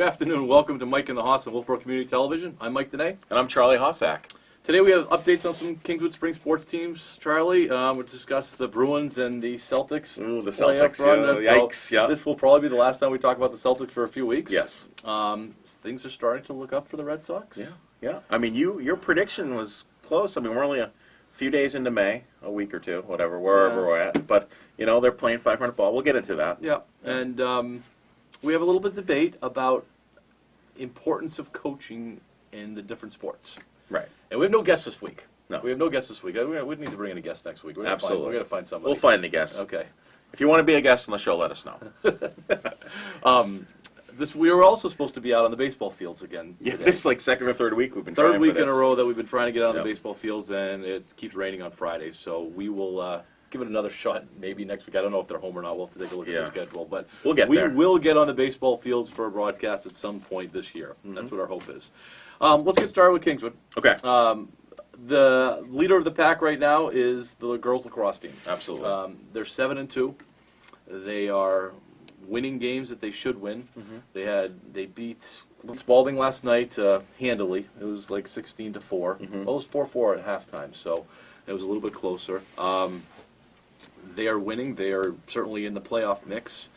Good afternoon. Welcome to Mike and the Hoss on Wolfeboro Community Television. I'm Mike today. And I'm Charlie Hossack. Today we have updates on some Kingswood Spring sports teams, Charlie. We'll discuss the Bruins and the Celtics. Ooh, the Celtics, yikes, yeah. This will probably be the last time we talk about the Celtics for a few weeks. Yes. Things are starting to look up for the Red Sox. Yeah. I mean, your prediction was close. I mean, we're only a few days into May, a week or two, whatever, wherever we're at. But, you know, they're playing 500 ball. We'll get into that. Yeah, and we have a little bit of debate about importance of coaching in the different sports. Right. And we have no guests this week. No. We have no guests this week. We need to bring in a guest next week. Absolutely. We're going to find somebody. We'll find a guest. Okay. If you want to be a guest on the show, let us know. We were also supposed to be out on the baseball fields again. Yeah, this is like second or third week we've been trying Third week for in a this. row that we've been trying to get out on Yep. the baseball fields, and it keeps raining on Fridays. So we will give it another shot maybe next week. I don't know if they're home or not. We'll have to take a look at the schedule. But we'll get there. We will get on the baseball fields for a broadcast at some point this year. Mm-hmm. That's what our hope is. Let's get started with Kingswood. Okay. The leader of the pack right now is the girls lacrosse team. Absolutely. They're 7-2. They are winning games that they should win. Mm-hmm. They beat Spalding last night handily. It was like 16-4. Mm-hmm. Well, it was 4-4 at halftime, so it was a little bit closer. They are winning. They are certainly in the playoff mix.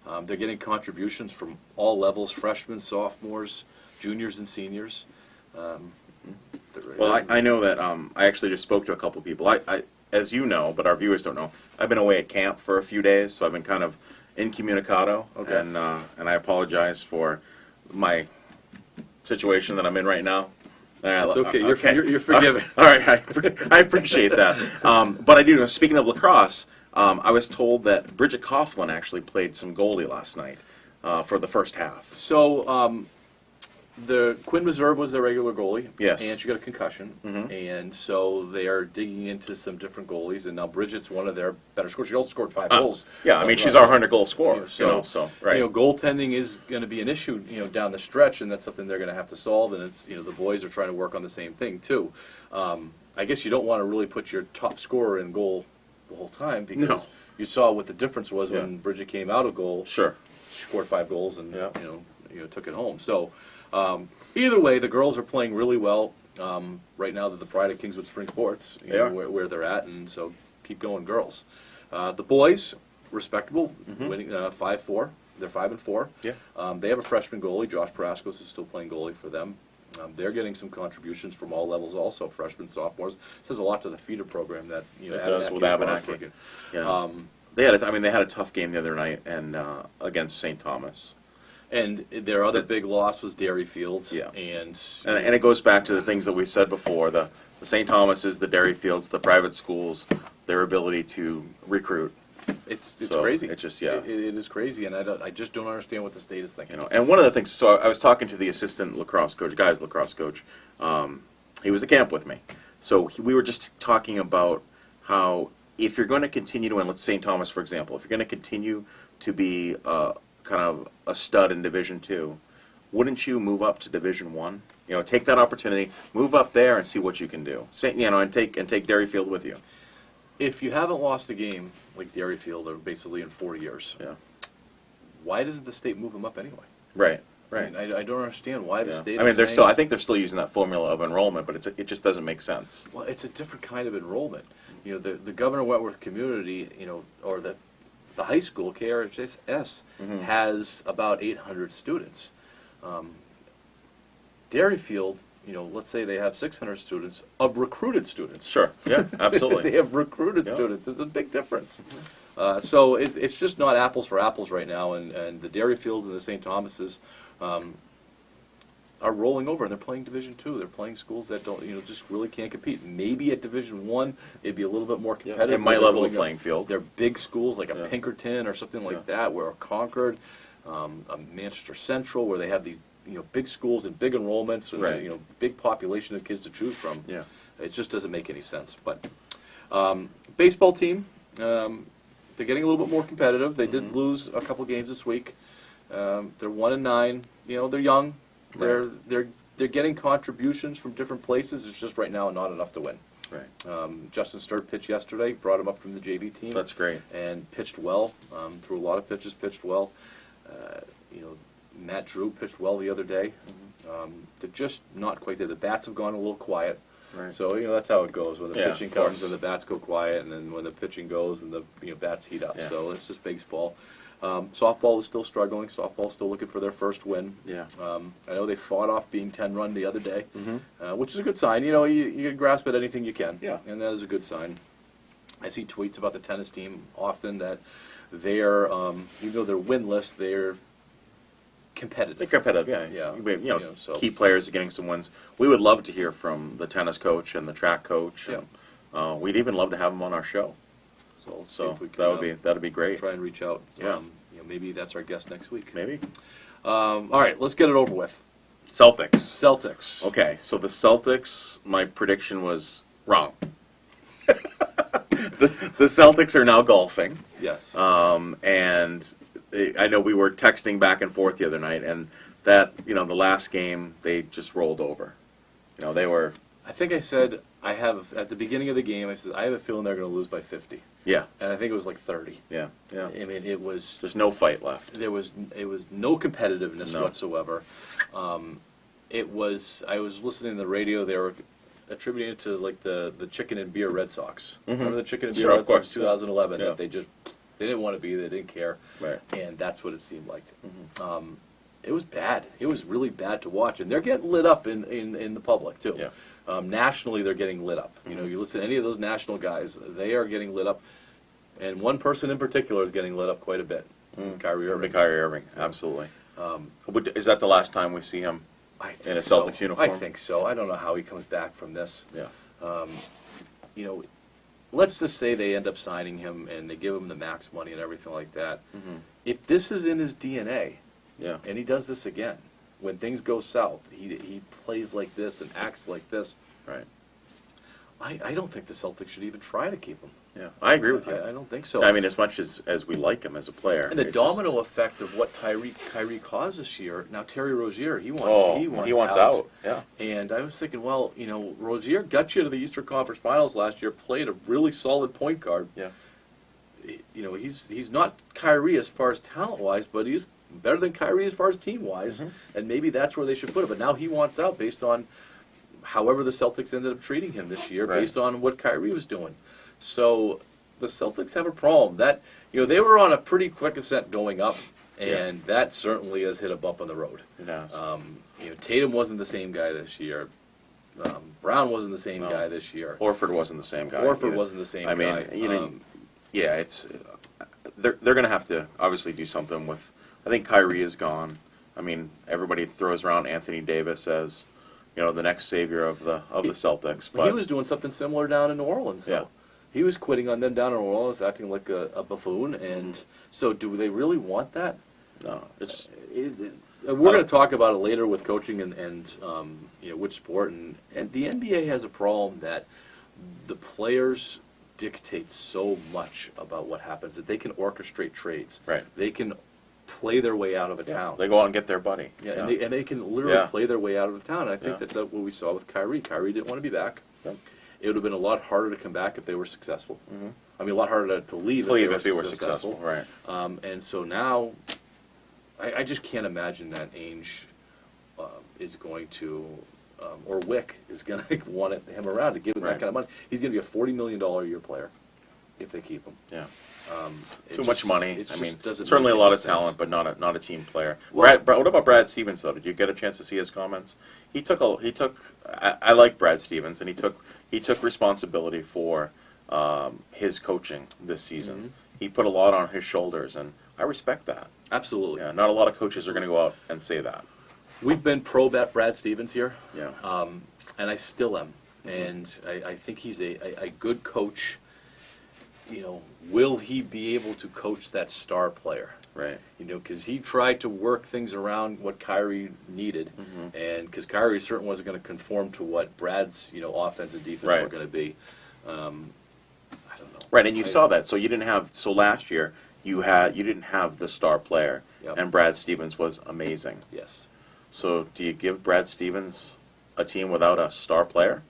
They're getting contributions from all levels: freshmen, sophomores, juniors, and seniors. Well, I know that I actually just spoke to a couple people. I, as you know, but our viewers don't know, I've been away at camp for a few days, so I've been kind of incommunicado. Okay. And I apologize for my situation that I'm in right now. It's okay. You're forgiven. All right. I appreciate that. But I do. Speaking of lacrosse, I was told that Bridget Coughlin actually played some goalie last night for the first half. So the Quinn Reserve was their regular goalie. Yes. And she got a concussion. Mm-hmm. And so they are digging into some different goalies. And now Bridget's one of their better scorers. She also scored 5 goals. Yeah, I mean, she's our 100-goal scorer. So right. Goaltending is going to be an issue, down the stretch, and that's something they're going to have to solve. And it's, the boys are trying to work on the same thing too. I guess you don't want to really put your top scorer in goal the whole time because you saw what the difference was when Bridget came out of goal. Sure. She scored 5 goals and took it home. So either way, the girls are playing really well. Right now, they're the pride of Kingswood Spring Sports, where they're at, and so keep going, girls. The boys, respectable, winning 5-4. They're 5-4. Yeah. They have a freshman goalie. Josh Paraskos is still playing goalie for them. They're getting some contributions from all levels, also freshmen, sophomores. Says a lot to the feeder program that it does with Abenaki. Yeah. They had a tough game the other night and against St. Thomas. And their other big loss was Dairy Fields. Yeah. And it goes back to the things that we've said before, the St. Thomas's, the Dairy Fields, the private schools, their ability to recruit. It's crazy. It's just, it is crazy, and I just don't understand what the state is thinking. And one of the things, so I was talking to the assistant lacrosse coach, guys lacrosse coach. He was at camp with me. So we were just talking about how if you're going to continue to win, let's St. Thomas, for example, if you're going to continue to be kind of a stud in Division II, wouldn't you move up to Division I? Take that opportunity, move up there, and see what you can do. And take Dairy Field with you. If you haven't lost a game like Dairy Field, or basically in 4 years, why doesn't the state move them up anyway? Right. I mean, I don't understand why the state. I mean, I think they're still using that formula of enrollment, but it just doesn't make sense. Well, it's a different kind of enrollment. The Governor Wentworth community, or the high school, KRHS, has about 800 students. Dairy Field, let's say they have 600 students of recruited students. Sure, yeah, absolutely. They have recruited students. It's a big difference. So it's just not apples for apples right now, and the Dairy Fields and the St. Thomas's are rolling over, and they're playing Division II. They're playing schools that don't, just really can't compete. Maybe at Division I, it'd be a little bit more competitive. It might level the playing field. They're big schools like a Pinkerton or something like that, where Concord, a Manchester Central, where they have these big schools and big enrollments, and big population of kids to choose from. Yeah. It just doesn't make any sense. But baseball team, they're getting a little bit more competitive. They did lose a couple games this week. They're 1-9. They're young. Right. They're getting contributions from different places. It's just right now not enough to win. Right. Justin Sturt pitched yesterday. Brought him up from the JV team. That's great. And pitched well. Threw a lot of pitches. Pitched well. Matt Drew pitched well the other day. They're just not quite there. The bats have gone a little quiet. Right. So, that's how it goes. When the Yeah, pitching of course. comes and the bats go quiet, and then when the pitching goes and the bats heat up. Yeah. So it's just baseball. Softball is still struggling. Softball is still looking for their first win. Yeah. I know they fought off being 10-run the other day, Mm-hmm. which is a good sign. You grasp at anything you can. Yeah. And that is a good sign. I see tweets about the tennis team often that they're, even though they're winless, they're competitive. They're competitive, yeah. Yeah. So Key players are getting some wins. We would love to hear from the tennis coach and the track coach. Yeah. And, we'd even love to have them on our show. So let's see So if we can that'd be great. try and reach out. Yeah. Maybe that's our guest next week. Maybe. All right, let's get it over with. Celtics. Celtics. Okay, so the Celtics, my prediction was wrong. the Celtics are now golfing. Yes. And I know we were texting back and forth the other night, and that, the last game, they just rolled over. They were... I think I said at the beginning of the game, I said, I have a feeling they're going to lose by 50. Yeah. And I think it was like 30. Yeah. I mean, it was... There's no fight left. It was no competitiveness No. whatsoever. I was listening to the radio, they were attributing it to like the chicken and beer Red Sox. Remember the chicken and beer Sure, of Red course, Sox 2011? yeah. They didn't want to be, they didn't care. Right. And that's what it seemed like. It was bad. It was really bad to watch. And they're getting lit up in the public, too. Yeah. Nationally, they're getting lit up. You listen to any of those national guys, they are getting lit up. And one person in particular is getting lit up quite a bit. Kyrie Irving. Kyrie Irving, absolutely. Is that the last time we see him I think in a so. Celtics uniform? I think so. I don't know how he comes back from this. Yeah. Let's just say they end up signing him and they give him the max money and everything like that. Mm-hmm. If this is in his DNA, Yeah. and he does this again, when things go south, he plays like this and acts like this, Right. I don't think the Celtics should even try to keep him. Yeah. I agree with you. I don't think so. I mean, as much as we like him as a player. and the it domino just- effect of what Kyrie caused this year. Now Terry Rozier, he wants out. Yeah. And I was thinking, well, Rozier got you to the Eastern Conference Finals last year, played a really solid point guard. Yeah. He's not Kyrie as far as talent-wise, but he's better than Kyrie as far as team-wise, and maybe that's where they should put it. But now he wants out based on however the Celtics ended up treating him this year, Right. based on what Kyrie was doing. So the Celtics have a problem. That they were on a pretty quick ascent going up, and that certainly has hit a bump on the road. It has. Tatum wasn't the same guy this year. Brown wasn't the same No. guy this year. Horford wasn't the same guy. Horford either. wasn't the same I mean, guy. yeah, it's they're going to have to obviously do something with. I think Kyrie is gone. I mean, everybody throws around Anthony Davis as the next savior of the Celtics. But he was doing something similar down in New Orleans. Yeah. So he was quitting on them down in New Orleans, acting like a buffoon. And so, do they really want that? no, it's We're going to talk about it later with coaching and which sport. And the NBA has a problem that the players dictate so much about what happens that they can orchestrate trades. Right. They can play their way out of a town. they go out and get their buddy. Yeah, and they can literally Yeah. play their way out of the town. And I think Yeah. that's what we saw with Kyrie. Kyrie didn't want to be back. Yep. It would have been a lot harder to come back if they were successful. I mean, a lot harder to leave If they were successful, right? And so now, I just can't imagine that Ainge is going to, or Wick is going to want him around to give him that Right. kind of money. He's going to be a $40 million a year player if they keep him. Yeah. It Too much money. it I just mean, doesn't certainly a make lot any of sense. talent, but not a team player. Well- What about Brad Stevens though? Did you get a chance to see his comments? I like Brad Stevens, and he took responsibility for his coaching this season. He put a lot on his shoulders, and I respect that. Absolutely. Yeah, not a lot of coaches are going to go out and say that. We've been pro Brad Stevens here. Yeah. And I still am. And I think he's a good coach. Will he be able to coach that star player? Right. Because he tried to work things around what Kyrie needed, and because Kyrie certainly wasn't going to conform to what Brad's offense and defense Right. were going to be. I don't know. Right, and you saw that. So you didn't have. So last year you didn't have the star player, Yep. and Brad Stevens was amazing. Yes. So do you give Brad Stevens a team without a star player,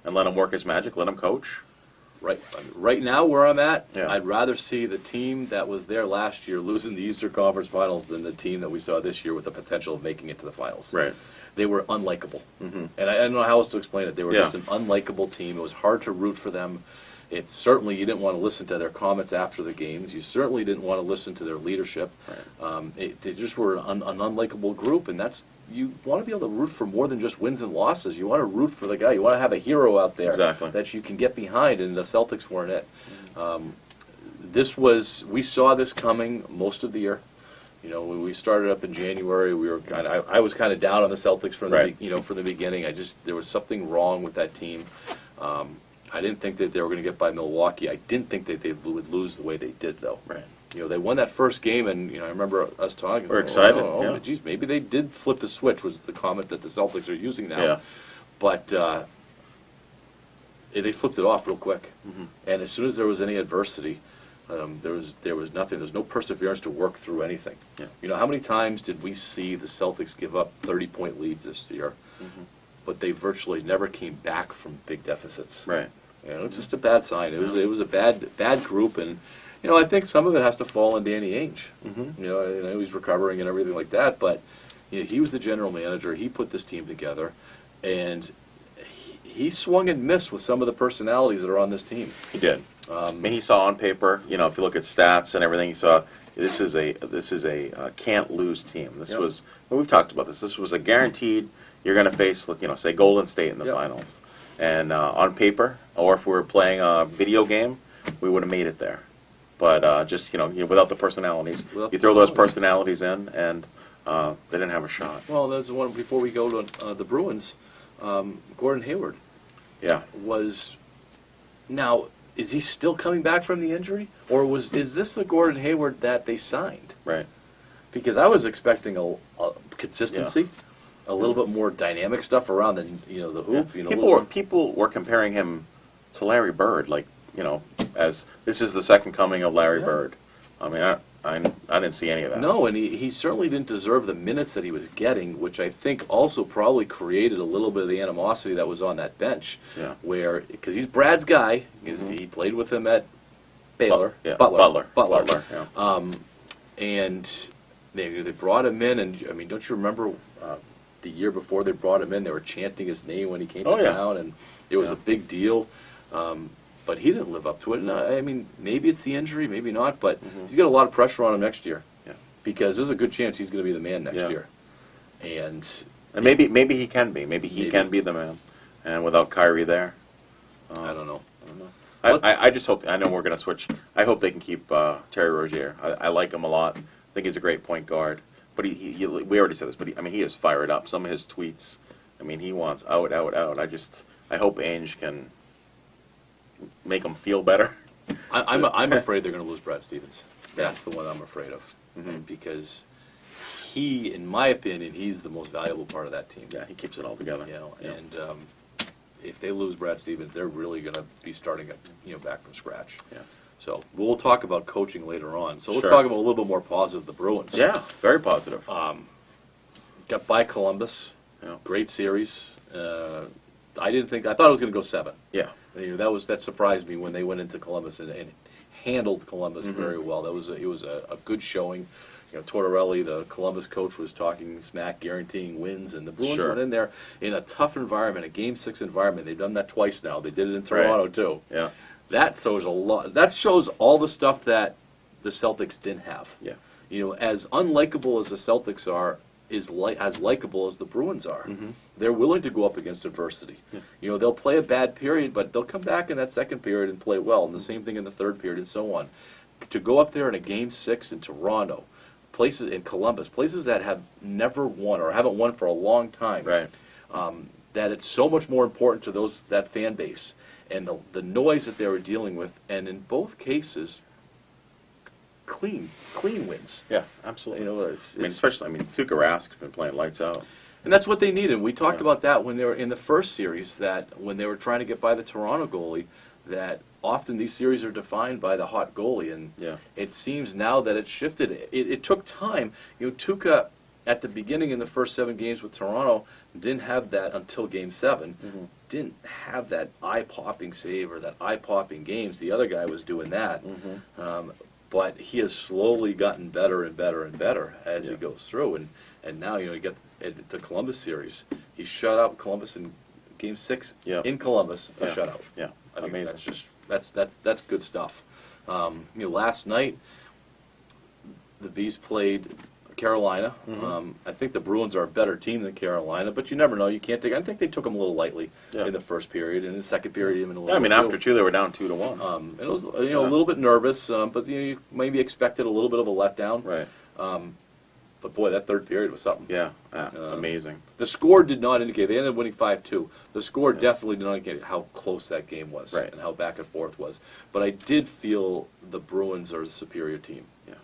and let him work his magic, let him coach? Right now, where I'm at, Yeah. I'd rather see the team that was there last year losing the Eastern Conference Finals than the team that we saw this year with the potential of making it to the finals. Right. They were unlikable, and I don't know how else to explain it. They were Yeah. just an unlikable team. It was hard to root for them. It's certainly you didn't want to listen to their comments after the games. You certainly didn't want to listen to their leadership. Right. They just were an unlikable group, and you want to be able to root for more than just wins and losses. You want to root for the guy. You want to have a hero out there Exactly. that you can get behind, and the Celtics weren't it. We saw this coming most of the year. You know, when we started up in January, I was kind of down on the Celtics from Right. from the beginning. There was something wrong with that team. I didn't think that they were going to get by Milwaukee. I didn't think that they would lose the way they did, though. Right. You know, they won that first game, and I remember us talking. We're excited, Oh, geez, maybe they did flip the switch. Was the comment that the Celtics are using now? Yeah. But they flipped it off real quick, Mm-hmm. and as soon as there was any adversity, there was nothing. There was no perseverance to work through anything. Yeah. You know, how many times did we see the Celtics give up 30-point leads this year? Mm-hmm. But they virtually never came back from big deficits. Right. You know, it's just a bad sign. It was a bad group, and I think some of it has to fall on Danny Ainge. Mm-hmm. You know, he's recovering and everything like that, but he was the general manager. He put this team together, and he swung and missed with some of the personalities that are on this team. He did. I mean, he saw on paper. You know, if you look at stats and everything, he saw this is a can't lose team. This Yep. was. Well, we've talked about this. This was a guaranteed. You're going to face, say, Golden State in the Yep. finals. And on paper, or if we were playing a video game, we would have made it there. But just without the personalities, Without you the throw those personalities. personalities in, and they didn't have a shot. Well, there's one before we go to the Bruins. Gordon Hayward Yeah. was now. Is he still coming back from the injury, or is this the Gordon Hayward that they signed? Right. Because I was expecting a consistency, a little bit more dynamic stuff around the hoop. Yeah. People were comparing him to Larry Bird, as this is the second coming of Larry Yeah. Bird. I mean, I didn't see any of that. No, and he certainly didn't deserve the minutes that he was getting, which I think also probably created a little bit of the animosity that was on that bench. Yeah. Because he's Brad's guy, he played with him at Baylor. Butler. Butler. Yeah. And they brought him in, and I mean, don't you remember the year before they brought him in? They were chanting his name when he came to town, and it was a big deal. But he didn't live up to it. And I mean, maybe it's the injury, maybe not, but he's got a lot of pressure on him next year. Yeah. Because there's a good chance he's going to be the man next Yeah. year. And maybe he can be. Maybe he can be the man. And without Kyrie there, I don't know. I just hope. I know we're going to switch. I hope they can keep Terry Rozier. I like him a lot. I think he's a great point guard. But we already said this. But he is fired up. Some of his tweets. I mean, he wants out. I hope Ainge can make him feel better. I'm afraid they're going to lose Brad Stevens. That's the one I'm afraid of. And because he, in my opinion, he's the most valuable part of that team. Yeah, he keeps it all together. And if they lose Brad Stevens, they're really going to be starting back from scratch. Yeah. So we'll talk about coaching later on. So let's Sure. talk about a little bit more positive. The Bruins. Yeah, very positive. Got by Columbus. Yeah. Great series. I thought it was going to go 7. Yeah. That surprised me when they went into Columbus and handled Columbus very well. It was a good showing. Tortorelli, the Columbus coach, was talking smack, guaranteeing wins, and the Bruins Sure. went in there in a tough environment, a Game 6 environment. They've done that twice now. They did it in Toronto too. Yeah. That shows a lot. That shows all the stuff that the Celtics didn't have. Yeah. As unlikable as the Celtics are, as likable as the Bruins are. They're willing to go up against adversity. Yeah. They'll play a bad period, but they'll come back in that second period and play well, and the same thing in the third period and so on. To go up there in a Game 6 in Toronto, places in Columbus, places that have never won or haven't won for a long time, Right. that it's so much more important to that fan base and the noise that they were dealing with, and in both cases, clean wins. Yeah, absolutely. It's Especially, Tuukka Rask's been playing lights out. and that's what they needed. We talked Yeah. about that when they were in the first series, that when they were trying to get by the Toronto goalie, that often these series are defined by the hot goalie, and Yeah. it seems now that it's shifted. It took time. Tuukka, at the beginning in the first 7 games with Toronto, didn't have that until Game 7. didn't have that eye-popping save or that eye-popping games. The other guy was doing that. But he has slowly gotten better and better and better as he goes through. And now, you get the Columbus series. He shut out Columbus in Game 6 in Columbus, a shutout. Yeah, I mean, amazing. That's good stuff. Last night, the Bees played Carolina. I think the Bruins are a better team than Carolina, but you never know. You can't take. I think they took them a little lightly in the first period, and in the second period even a little. Yeah, I mean, after 2, they were down 2-1. And it was a little bit nervous, but you maybe expected a little bit of a letdown. Right. But boy, that third period was something. Yeah, amazing. The score did not indicate. They ended up winning 5-2. The score definitely did not indicate how close that game was and how back and forth was. But I did feel the Bruins are the superior team. Yeah.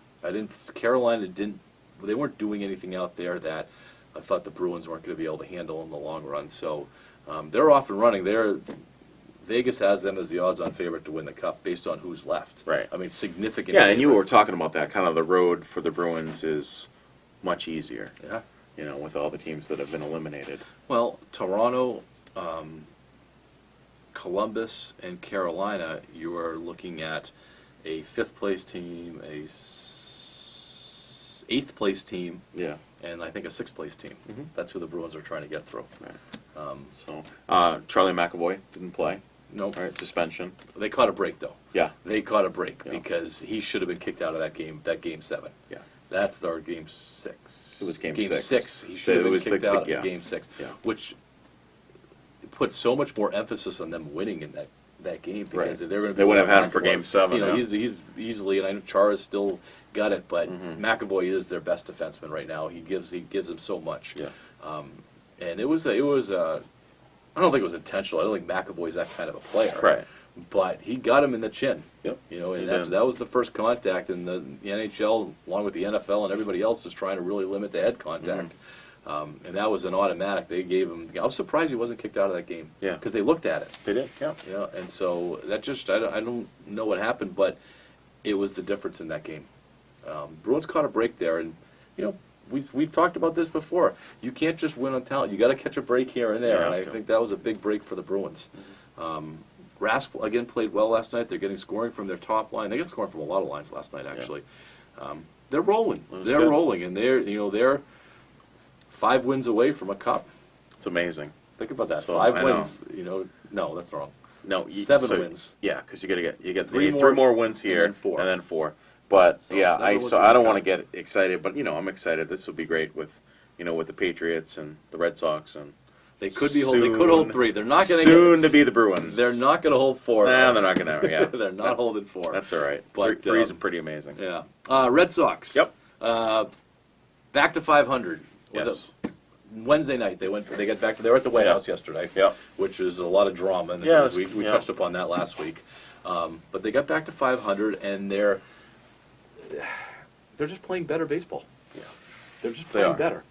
Carolina didn't. They weren't doing anything out there that I thought the Bruins weren't going to be able to handle in the long run. So they're off and running. Vegas has them as the odds-on favorite to win the Cup based on who's left. Right. I mean, significant. Yeah, and you were talking about that. Kind of the road for the Bruins is much easier. Yeah. With all the teams that have been eliminated. Well, Toronto, Columbus, and Carolina, you are looking at a fifth-place team, a eighth-place team, and I think a sixth-place team. That's who the Bruins are trying to get through. Right. Charlie McAvoy didn't play. Nope. All right, suspension. They caught a break, though. Yeah. They caught a break because he should have been kicked out of that game 7. Yeah. That's their Game 6. It was Game 6. He should have been kicked out of Game 6, yeah. which put so much more emphasis on them winning in that game because if they're going to be, they wouldn't have had him for Game 7. He's easily, and I know Chara's still got it, but McAvoy is their best defenseman right now. He gives them so much. Yeah. And it was I don't think it was intentional. I don't think McAvoy's that kind of a player. Right. But he got him in the chin. Yep. And that was the first contact, and the NHL, along with the NFL and everybody else, is trying to really limit the head contact. And that was an automatic. They gave him. I was surprised he wasn't kicked out of that game. Yeah. Because they looked at it. They did. Yeah. And so that just I don't know what happened, but it was the difference in that game. Bruins caught a break there, and we've talked about this before. You can't just win on talent. You got to catch a break here and there, and I think that was a big break for the Bruins. Rask again played well last night. They're getting scoring from their top line. They got scoring from a lot of lines last night, actually. They're rolling. They're rolling, and they're 5 wins away from a cup. It's amazing. Think about that. So, 5 wins. No, that's wrong. No, 7 wins. Yeah, because you get Three three more wins here, and then 4. But So I 7 don't wins want to get excited, but I'm excited. This will be great with the Patriots and the Red Sox and. They could be they could hold 3. They're not going to be the Bruins. They're not going to hold 4. Nah, they're not going to. Yeah, they're not holding 4. That's all right. But Three's pretty amazing. Yeah. Red Sox. Yep. Back to 500. Yes. Wednesday night they got back to. They were at the White House yesterday. Yep. Which was a lot of drama. And we touched upon that last week. But they got back to 500, and they're just playing better baseball. Yeah. They're just playing better.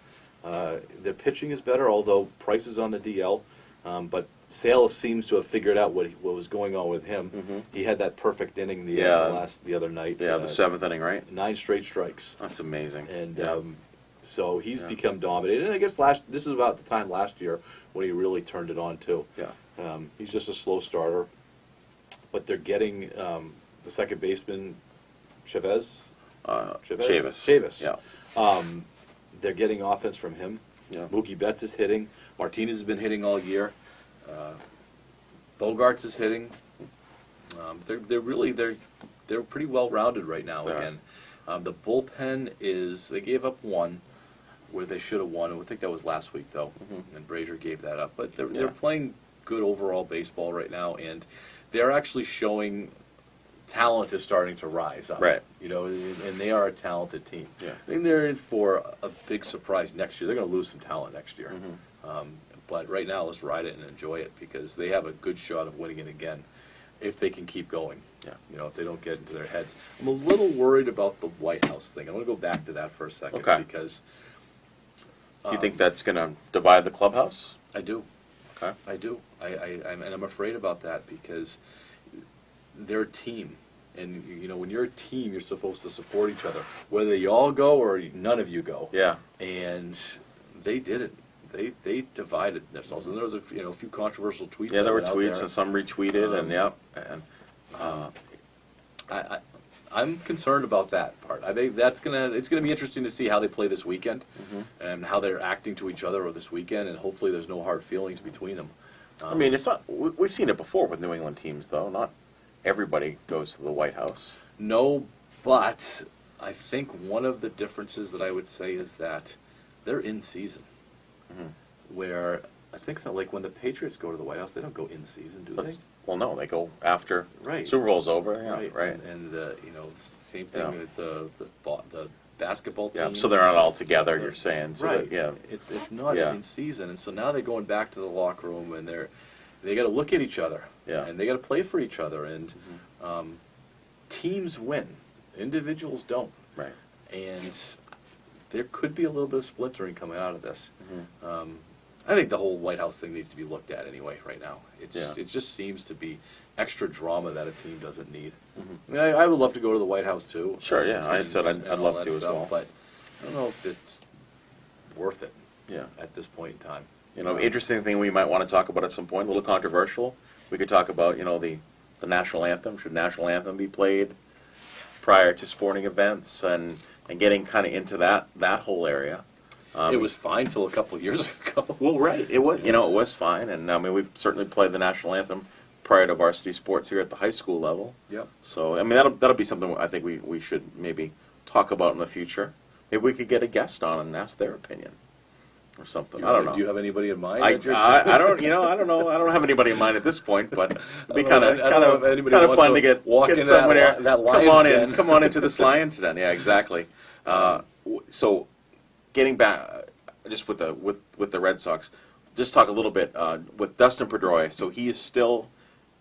Their pitching is better, although Price is on the DL. But Sales seems to have figured out what was going on with him. He had that perfect inning the other night. Yeah, the 7th inning, right? 9 straight strikes. That's amazing. And so he's become dominated. And I guess this is about the time last year when he really turned it on too. Yeah. He's just a slow starter, but they're getting the second baseman, Chavis. Yeah. They're getting offense from him. Yeah. Mookie Betts is hitting. Martinez has been hitting all year. Bogarts is hitting. They're pretty well rounded right now again. The bullpen they gave up 1 where they should have won. I think that was last week though, and Brazier gave that up. But they're playing good overall baseball right now, and they're actually showing. Talent is starting to rise up. Right. And they are a talented team. Yeah. I think they're in for a big surprise next year. They're going to lose some talent next year. But right now, let's ride it and enjoy it because they have a good shot of winning it again if they can keep going. Yeah. If they don't get into their heads. I'm a little worried about the White House thing. I want to go back to that for a second because. Do you think that's going to divide the clubhouse? I do. Okay. I do. I'm afraid about that because they're a team. And, when you're a team, you're supposed to support each other, whether you all go or none of you go. Yeah. And they didn't. they divided themselves, and there was a few controversial tweets. Yeah, there were out tweets, there. and some retweeted, I'm concerned about that part. I think it's gonna be interesting to see how they play this weekend, and how they're acting to each other this weekend, and hopefully there's no hard feelings between them. I mean, it's not. We've seen it before with New England teams, though. Not everybody goes to the White House. No, but I think one of the differences that I would say is that they're in season, where I think that like when the Patriots go to the White House, they don't go in season, do they? Well, no, they go after Right. Super Bowl's over. Yeah, right. And same thing with the basketball Yeah, teams. so they're not all together. You're saying, so Right. that, yeah. It's not Yeah. in season, and so now they're going back to the locker room, and they got to look at each other, Yeah. and they got to play for each other, and teams win, individuals don't, Right. and there could be a little bit of splintering coming out of this. I think the whole White House thing needs to be looked at anyway. Right now, it just seems to be extra drama that a team doesn't need. I mean, I would love to go to the White House too. Sure, yeah. I had said I'd all love that to as stuff, well. but I don't know if it's worth it. Yeah. At this point in time. Interesting thing we might want to talk about at some point, a little controversial. We could talk about, the national anthem. Should national anthem be played prior to sporting events and getting kind of into that whole area. It was fine till a couple of years ago. Well, right. It was, it was fine. And I mean, we've certainly played the national anthem prior to varsity sports here at the high school level. Yep. So, I mean, that'll be something I think we should maybe talk about in the future. Maybe we could get a guest on and ask their opinion or something. I don't know. Do you have anybody in mind? I don't, I don't know. I don't have anybody in mind at this point, but it'd be kind of fun to get someone here. Come on into this Lions Den. Yeah, exactly. So, getting back, just with the Red Sox, just talk a little bit with Dustin Pedroia. So he is still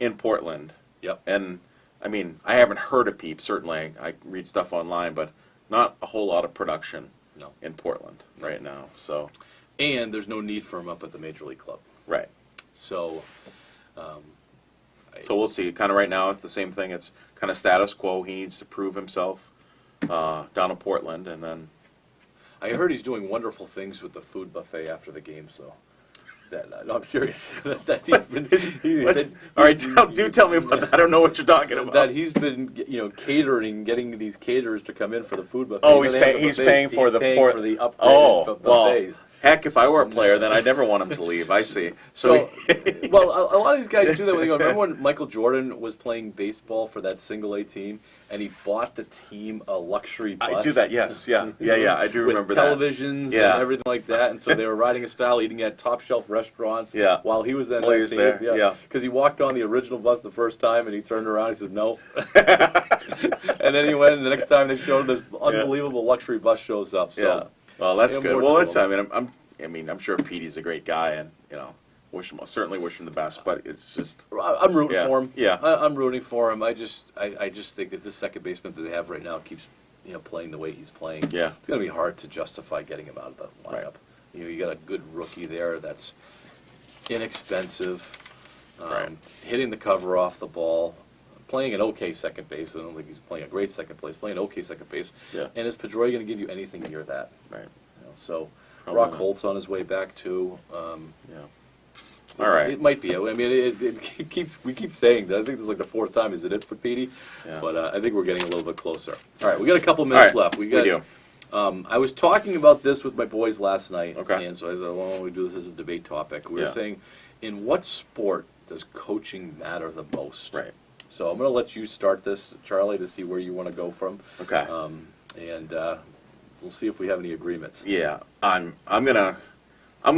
in Portland. Yep. And I mean, I haven't heard a peep. Certainly, I read stuff online, but not a whole lot of production. In Portland right now. So. And there's no need for him up at the Major League Club. Right. So. So we'll see. Kind of right now, it's the same thing. It's kind of status quo. He needs to prove himself down in Portland, and then. I heard he's doing wonderful things with the food buffet after the game. So. No, I'm serious. That he's been. All right, tell me about that. I don't know what you're talking about. That he's been, catering, getting these caterers to come in for the food buffet. Oh, he's paying for the upgraded buffets. Heck, if I were a player, then I'd never want him to leave. I see. So well, a lot of these guys do that when they go. Remember when Michael Jordan was playing baseball for that single A team, and he bought the team a luxury bus? I do that, yes. Yeah. I do remember that. With televisions and everything like that, and so they were riding a style, eating at top-shelf restaurants while he was then on the team. There. Because he walked on the original bus the first time, and he turned around and he says, no. And then he went, and the next time they showed him, this unbelievable luxury bus shows up. So. Yeah. Well, that's good. Well, I'm sure Petey's a great guy, and certainly wish him the best. But it's just I'm rooting for him. Yeah, I'm rooting for him. I just think if this second baseman that they have right now keeps playing the way he's playing, it's going to be hard to justify getting him out of the lineup. Right. You got a good rookie there that's inexpensive, hitting the cover off the ball. Playing an okay second base. I don't think he's playing a great second base. Playing an okay second base. Yeah. And is Pedroia going to give you anything near that? Right. So, Probably Rock not. Holt's on his way back too. All right. It might be. I mean, we keep saying that. I think this is like the fourth time. Is it for Petey? Yeah. But I think we're getting a little bit closer. All right, we got a couple minutes left. We do. I was talking about this with my boys last night. Okay. And so I said, well, why don't we do this as a debate topic? We were Yeah. saying, in what sport does coaching matter the most? Right. So I'm going to let you start this, Charlie, to see where you want to go from. Okay. And we'll see if we have any agreements. Yeah, I'm gonna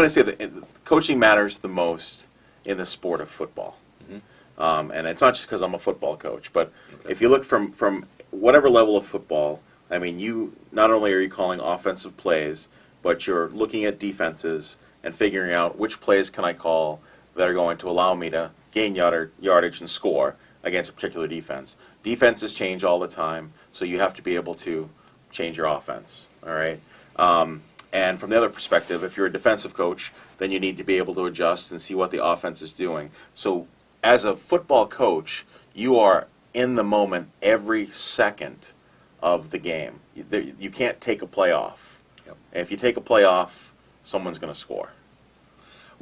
say that coaching matters the most in the sport of football, and it's not just because I'm a football coach, but if you look from whatever level of football, I mean, you not only are you calling offensive plays, but you're looking at defenses and figuring out which plays can I call that are going to allow me to gain yardage and score against a particular defense. Defenses change all the time, so you have to be able to change your offense, all right? And from the other perspective, if you're a defensive coach, then you need to be able to adjust and see what the offense is doing. So as a football coach, you are in the moment every second of the game. You can't take a play off. Yep. And if you take a play off, someone's going to score.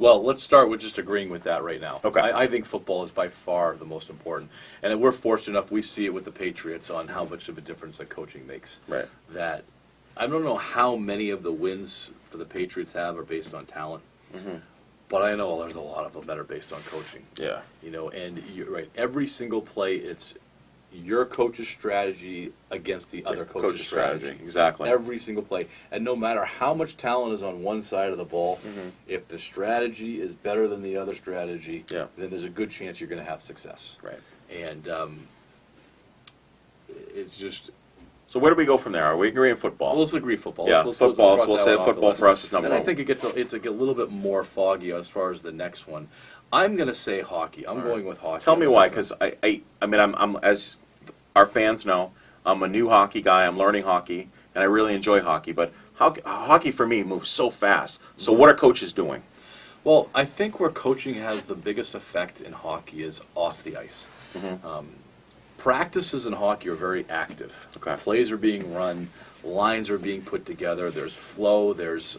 Well, let's start with just agreeing with that right now. Okay. I think football is by far the most important. And we're fortunate enough, we see it with the Patriots on how much of a difference that coaching makes. Right. That I don't know how many of the wins for the Patriots are based on talent, but I know there's a lot of them that are based on coaching. Yeah. And you're right. Every single play, it's your coach's strategy against the other coach's strategy. Exactly. Every single play. And no matter how much talent is on one side of the ball, if the strategy is better than the other strategy, then there's a good chance you're going to have success. Right. And it's just... So where do we go from there? Are we agreeing football? Well, let's agree football. Yeah, football. So we'll say cross that one off the football list. for us is number and one. I think it's a little bit more foggy as far as the next one. I'm going to say hockey. I'm going with hockey. Tell me why, because I mean, I'm as our fans know, I'm a new hockey guy. I'm learning hockey, and I really enjoy hockey. But hockey for me moves so fast. So what are coaches doing? Well, I think where coaching has the biggest effect in hockey is off the ice. Practices in hockey are very active. Okay. Plays are being run, lines are being put together. There's flow. There's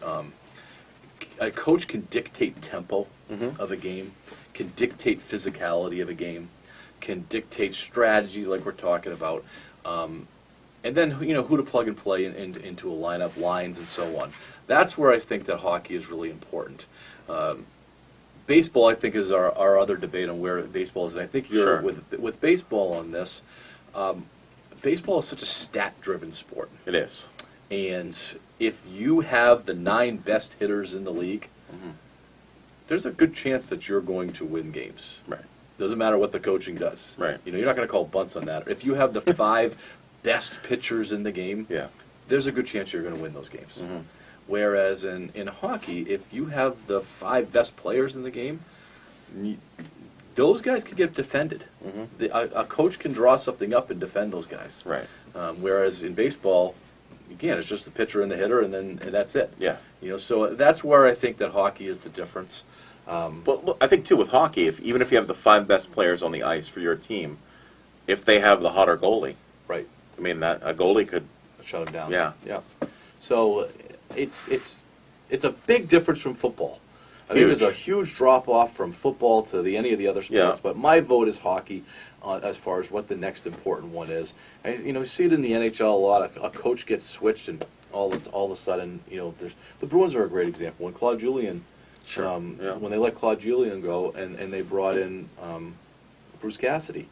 a coach can dictate tempo of a game, can dictate physicality of a game, can dictate strategy like we're talking about, and then who to plug and play into a lineup, lines, and so on. That's where I think that hockey is really important. Baseball, I think, is our other debate on where baseball is, and I think you're with baseball on this. Baseball is such a stat-driven sport. It is. And if you have the 9 best hitters in the league, there's a good chance that you're going to win games. Right. Doesn't matter what the coaching does. Right. You're not going to call bunts on that. If you have the 5 best pitchers in the game, there's a good chance you're going to win those games. Whereas in hockey, if you have the 5 best players in the game, those guys can get defended. A coach can draw something up and defend those guys. Right. Whereas in baseball, again, it's just the pitcher and the hitter, and that's it. Yeah. So that's where I think that hockey is the difference. But I think too with hockey, even if you have the 5 best players on the ice for your team, if they have the hotter goalie, right? I mean that a goalie could shut him down. Yeah. So it's a big difference from football. I think Huge. there's a huge drop off from football to any of the other sports, but my vote is hockey as far as what the next important one is. And, you see it in the NHL a lot. A coach gets switched, and all of a sudden, there's the Bruins are a great example. When Claude Julien, when they let Claude Julien go, and they brought in Bruce Cassidy.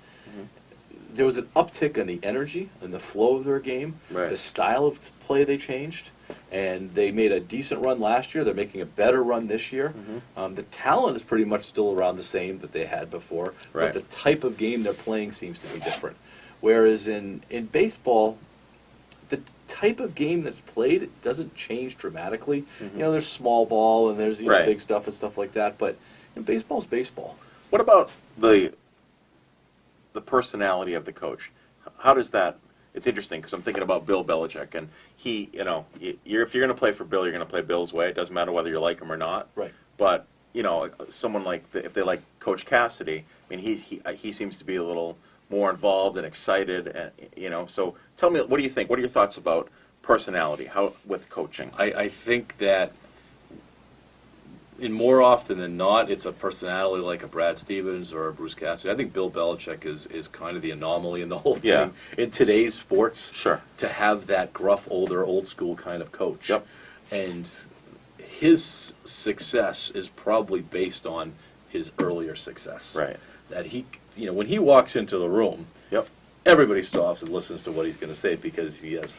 There was an uptick in the energy and the flow of their game. Right. The style of play they changed, and they made a decent run last year. They're making a better run this year. The talent is pretty much still around the same that they had before, but the type of game they're playing seems to be different. Whereas in baseball, the type of game that's played doesn't change dramatically. There's small ball and there's big stuff and stuff like that, but baseball's baseball. What about the personality of the coach? How does that? It's interesting because I'm thinking about Bill Belichick, and he, if you're going to play for Bill, you're going to play Bill's way. It doesn't matter whether you like him or not. Right. But someone like if they like Coach Cassidy, I mean, he seems to be a little more involved and excited, and So tell me, what do you think? What are your thoughts about personality? How with coaching? I think that more often than not, it's a personality like a Brad Stevens or a Bruce Cassidy. I think Bill Belichick is kind of the anomaly in the whole thing in today's sports. Sure. To have that gruff, old school kind of coach. Yep. And his success is probably based on his earlier success. Right. That when he walks into the room, everybody stops and listens to what he's going to say because he has,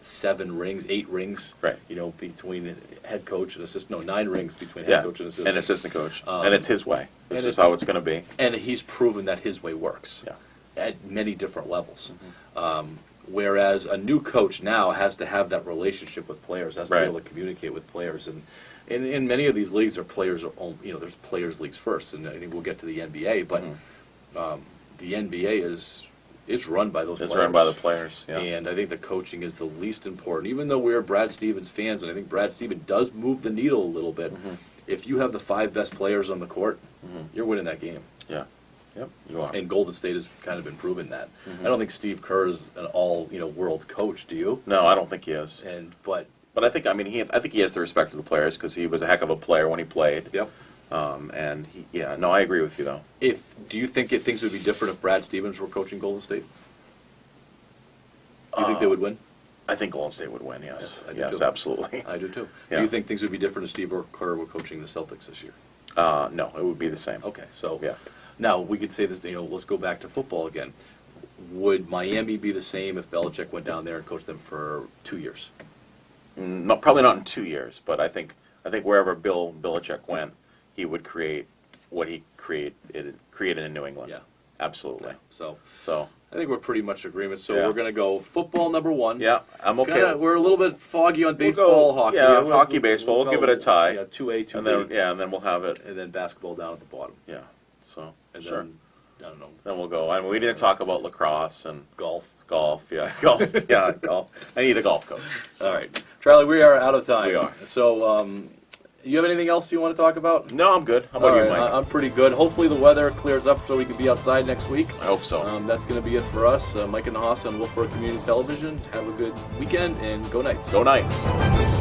7 rings, 8 rings, right? Between head coach and assistant. No, 9 rings between head coach and assistant. And assistant coach. And it's his way. This is how it's going to be. And he's proven that his way works. Yeah. At many different levels. Whereas a new coach now has to have that relationship with players, has to be able to communicate with players, and in many of these leagues, there's players leagues first, and I think we'll get to the NBA, but the NBA is run by those players. It's run by the players, And I think the coaching is the least important. Even though we're Brad Stevens fans, and I think Brad Stevens does move the needle a little bit, if you have the 5 best players on the court, you're winning that game. Yeah. Yep, you are. And Golden State has kind of been proving that. I don't think Steve Kerr is an all-world coach, do you? No, I don't think he is. But But I think he has the respect of the players because he was a heck of a player when he played. Yep. I agree with you though. Do you think things would be different if Brad Stevens were coaching Golden State? Do you think they would win? I think Golden State would win. Yes. I do Yes, too. absolutely. I do too. Yeah. Do you think things would be different if Steve Kerr were coaching the Celtics this year? No, it would be the same. Okay, so Yeah. now we could say this. Let's go back to football again. Would Miami be the same if Belichick went down there and coached them for 2 years? No, probably not in 2 years, but I think wherever Bill Belichick went, he would create what he created in New England. Yeah. Absolutely. So So I think we're pretty much in agreement. So Yeah. we're going to go football number one. yeah, I'm okay. We're a little bit foggy on baseball, hockey. Yeah, hockey, baseball. We'll give it a tie. Yeah, 2A, 2B. And then we'll have it. And then basketball down at the bottom. Yeah. So And sure. then, I don't know, Then we'll go. We didn't talk about lacrosse and golf. golf. Yeah, golf. Yeah, golf. I need a golf coach. So. All right. Charlie, we are out of time. We are. So, you have anything else you want to talk about? No, I'm good. How about you, All right, Mike? I'm pretty good. Hopefully the weather clears up so we can be outside next week. I hope so. That's going to be it for us. Mike and Nahas on Wolfeboro Community Television. Have a good weekend and go Knights. Go Knights.